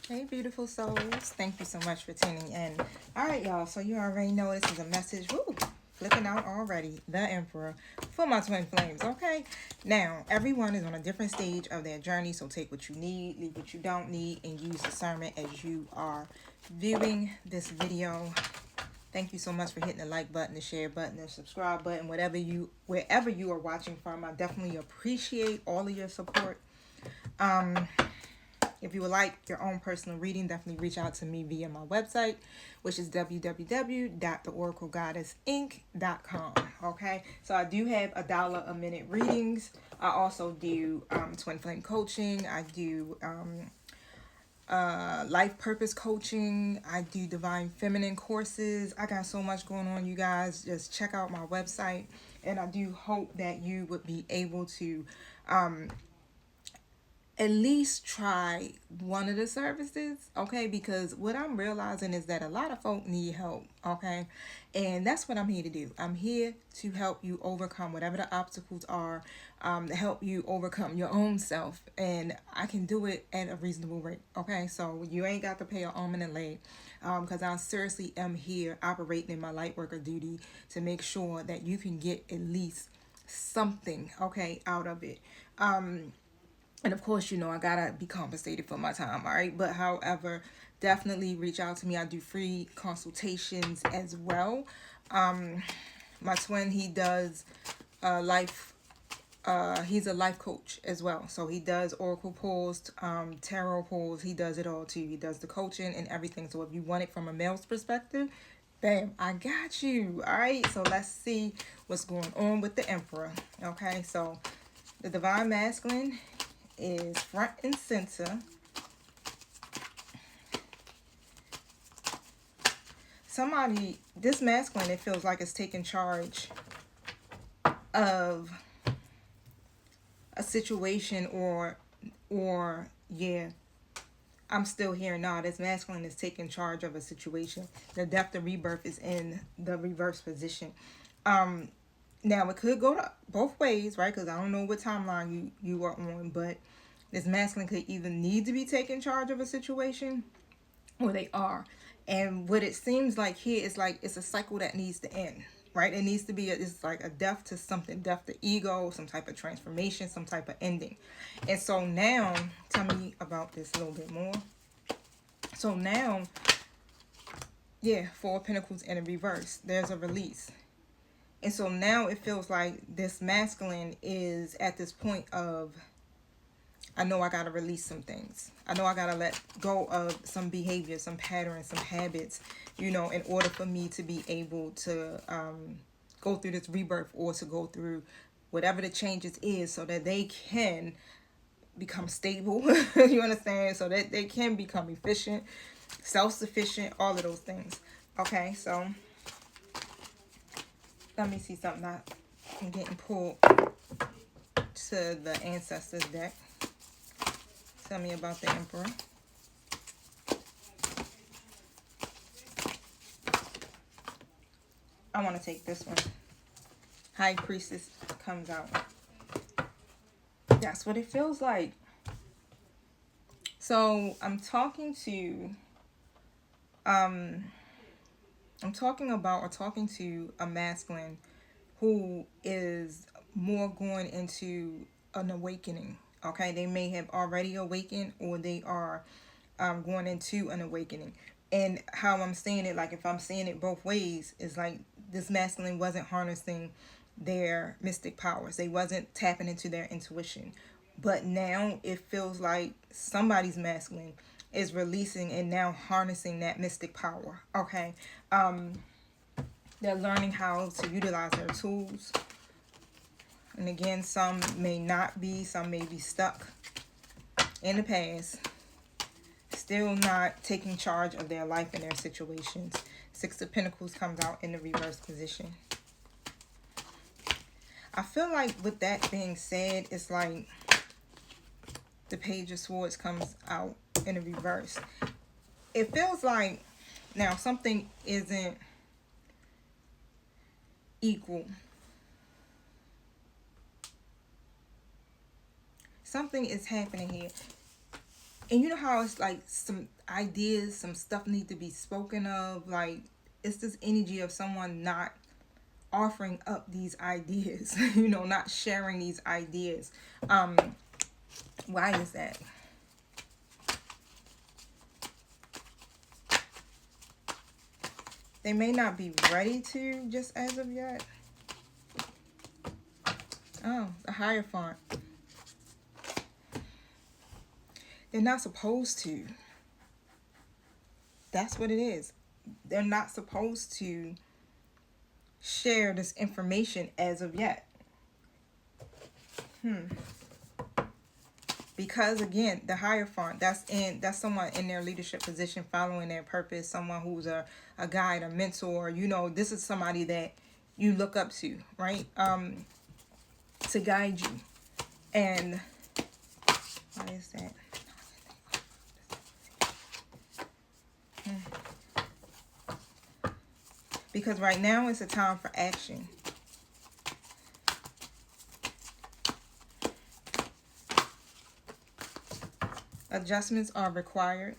Hey, beautiful souls. Thank you so much for tuning in. All right, y'all. So, you already know this is a message. Woo! Flipping out already. The Emperor for my twin flames. Okay. Now, everyone is on a different stage of their journey. So, take what you need, leave what you don't need, and use discernment as you are viewing this video. Thank you so much for hitting the like button, the share button, the subscribe button, wherever you are watching from. I definitely appreciate all of your support. If you would like your own personal reading, definitely reach out to me via my website, which is www.theoraclegoddessinc.com. Okay, so I do have $1 a minute readings. I also do twin flame coaching. I do life purpose coaching. I do divine feminine courses. I got so much going on, you guys. Just check out my website, and I do hope that you would be able to at least try one of the services, okay? Because what I'm realizing is that a lot of folk need help, okay? And that's what I'm here to do. I'm here to help you overcome whatever the obstacles are, to help you overcome your own self. And I can do it at a reasonable rate, okay? So you ain't got to pay an arm and a leg, because I seriously am here operating in my light worker duty to make sure that you can get at least something, okay, out of it. And of course, you know, I gotta be compensated for my time, all right? But however, definitely reach out to me. I do free consultations as well. My twin, he does life, he's a life coach as well. So he does oracle pulls, tarot pulls, he does it all too. He does the coaching and everything. So if you want it from a male's perspective, bam, I got you. All right, so let's see what's going on with the Emperor. Okay, so the Divine Masculine is front and center. Somebody, this masculine, it feels like it's taking charge of a situation, or yeah, I'm still here now. This masculine is taking charge of a situation. The death of rebirth is in the reverse position. Now it could go both ways, right? Because I don't know what timeline you are on, but this masculine could either need to be taking charge of a situation, or they are. And what it seems like here is like it's a cycle that needs to end, right? It needs to be it's like a death to something, death to ego, some type of transformation, some type of ending. And so now, tell me about this a little bit more. So now, yeah, Four of Pentacles in a reverse. There's a release. And so now it feels like this masculine is at this point of, I know I got to release some things. I know I got to let go of some behavior, some patterns, some habits, you know, in order for me to be able to go through this rebirth, or to go through whatever the changes is, so that they can become stable. You understand? So that they can become efficient, self-sufficient, all of those things. Okay, so let me see something. I'm getting pulled to the Ancestors deck. Tell me about the Emperor. I want to take this one. High Priestess comes out. That's what it feels like. So I'm talking to a masculine who is more going into an awakening. Okay, they may have already awakened, or they are going into an awakening. And how I'm saying it, like if I'm saying it both ways, is like this masculine wasn't harnessing their mystic powers. They wasn't tapping into their intuition. But now it feels like somebody's masculine is releasing and now harnessing that mystic power. Okay. They're learning how to utilize their tools. And again, some may not be, some may be stuck in the past, still not taking charge of their life and their situations. Six of Pentacles comes out in the reverse position. I feel like with that being said, it's like the Page of Swords comes out in the reverse. It feels like now something isn't equal. Something is happening here. And you know how it's like some ideas, some stuff need to be spoken of. Like, it's this energy of someone not offering up these ideas, not sharing these ideas. Why is that? They may not be ready to just as of yet. Oh, the Hierophant. They're not supposed to. That's what it is. They're not supposed to share this information as of yet. Because again, the Hierophant, that's someone in their leadership position, following their purpose, someone who's a guide, a mentor. This is somebody that you look up to, right? To guide you. And why is that? Because right now it's a time for action. Adjustments are required,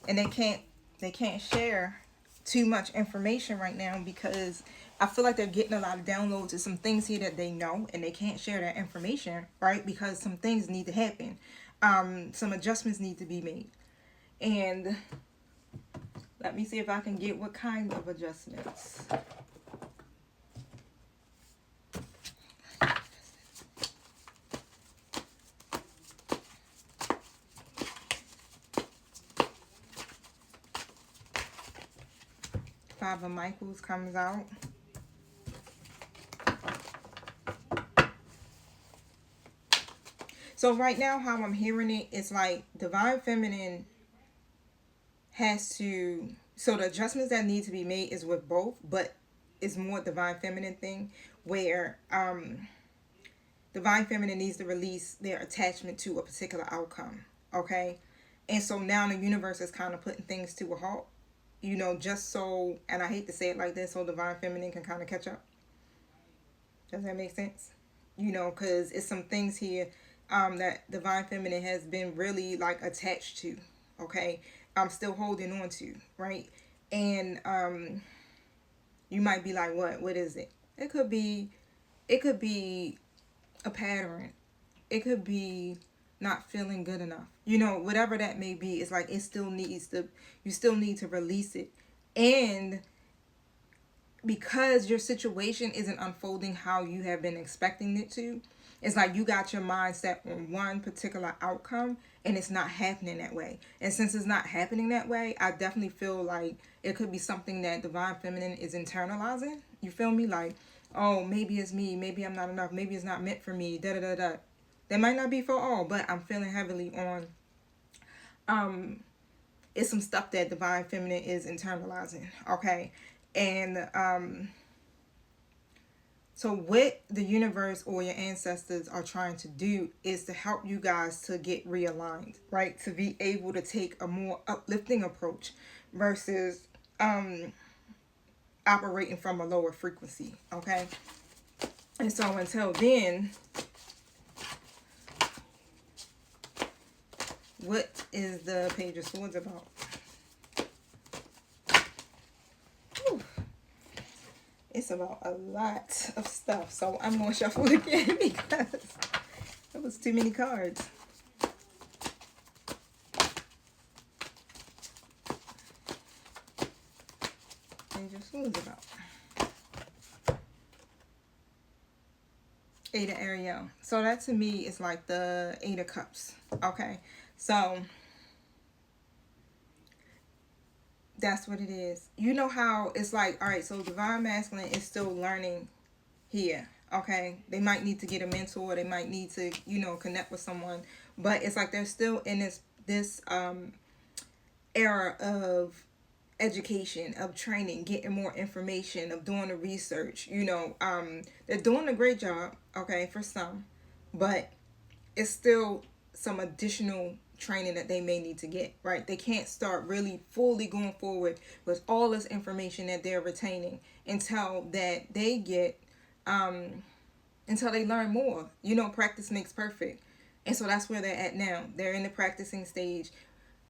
and they can't share too much information right now, because I feel like they're getting a lot of downloads of some things here that they know, and they can't share that information, right? Because some things need to happen. Some adjustments need to be made. And let me see if I can get what kind of adjustments. Five of Michaels comes out. So right now, how I'm hearing it, it's like Divine Feminine has to, so the adjustments that need to be made is with both, but it's more Divine Feminine thing, where Divine Feminine needs to release their attachment to a particular outcome, okay? And so now the universe is kind of putting things to a halt, just so, and I hate to say it like this, so Divine Feminine can kind of catch up. Does that make sense? Because it's some things here that Divine Feminine has been really like attached to, okay? I'm still holding on to, right? And you might be like, what is it? It could be a pattern. It could be not feeling good enough. Whatever that may be, it's like you still need to release it. And because your situation isn't unfolding how you have been expecting it to, it's like you got your mind set on one particular outcome, and it's not happening that way. And since it's not happening that way, I definitely feel like it could be something that Divine Feminine is internalizing. You feel me? Like, oh, maybe it's me. Maybe I'm not enough. Maybe it's not meant for me. Da da da da. That might not be for all, but I'm feeling heavily on it's some stuff that Divine Feminine is internalizing, okay? And so what the universe or your ancestors are trying to do is to help you guys to get realigned, right? To be able to take a more uplifting approach versus operating from a lower frequency, okay? And so until then, what is the Page of Swords about? Whew. It's about a lot of stuff, so I'm going to shuffle again because it was too many cards. Page of Swords about. Eight of Ariel. So that to me is like the Eight of Cups. Okay. So that's what it is. You know how it's like, all right, so Divine Masculine is still learning here. Okay. They might need to get a mentor. They might need to, connect with someone. But it's like they're still in this era of education, of training, getting more information, of doing the research. They're doing a great job, okay, for some, but it's still some additional training that they may need to get, right? They can't start really fully going forward with all this information that they're retaining until that they get until they learn more. Practice makes perfect. And so that's where they're at now. They're in the practicing stage.